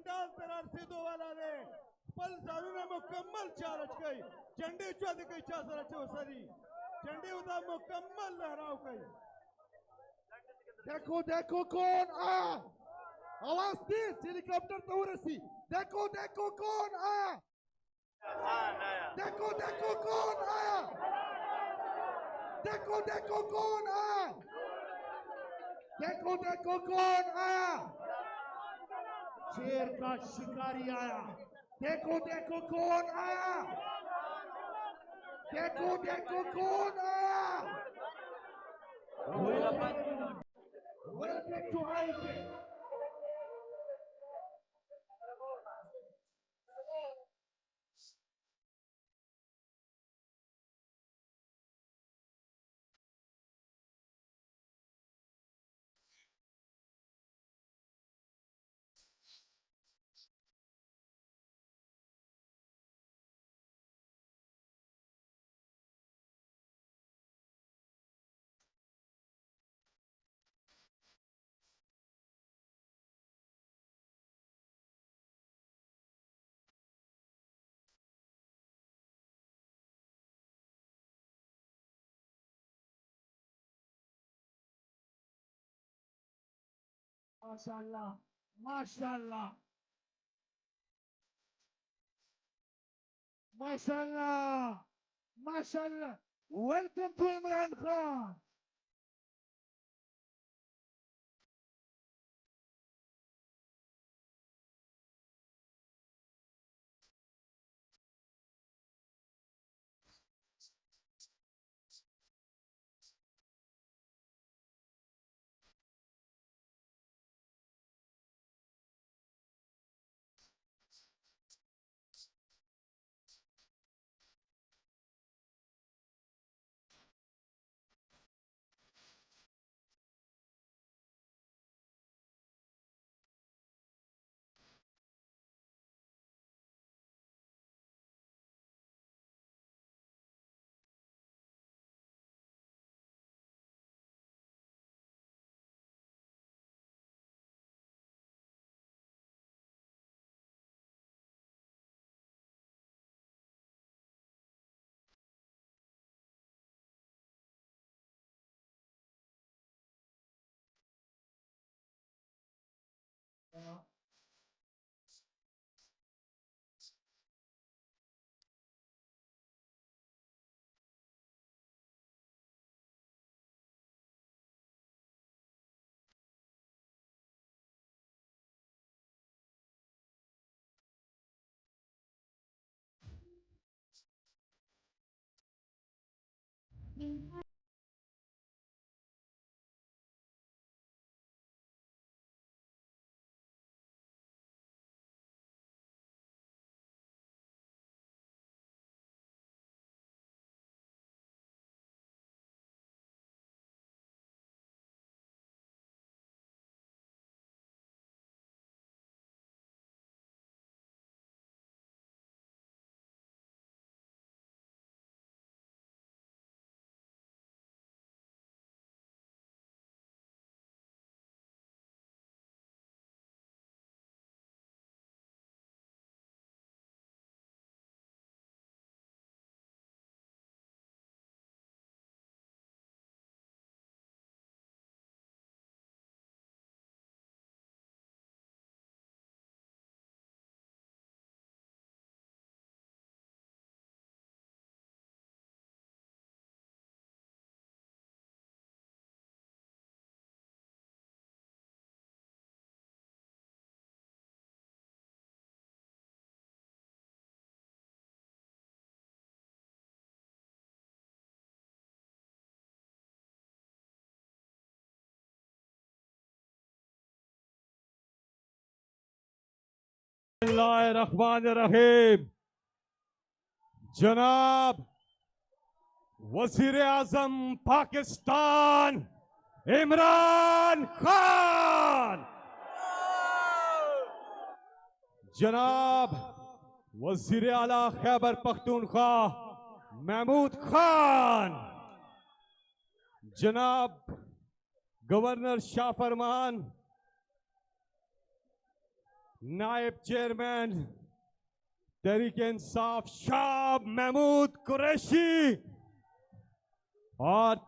पंडाल तरार से दो वाला ने पल सारू ने मुकम्मल चार्ज कई झंडे चौध कई चासर चौसरी झंडे उदा मुकम्मल लहराव कई देखो देखो कौन आया आवाज तेज हेलीकॉप्टर तो रसी देखो देखो कौन आया देखो देखो कौन आया देखो देखो कौन आया देखो देखो कौन आया शेर का शिकारी आया देखो देखो कौन आया देखो देखो कौन आया Welcome to Highway. MashaAllah, MashaAllah, MashaAllah, MashaAllah. Welcome to Imran Khan. बिस्मिल्लाहिर्रहमानिर्रहीम। जनाब वजीर आजम पाकिस्तान इमरान खान, जनाब वजीर आला खैबर पख्तूनख्वा महमूद खान, जनाब गवर्नर शाह फरमान नायब चेयरमैन तहरीक इंसाफ शाह महमूद कुरैशी और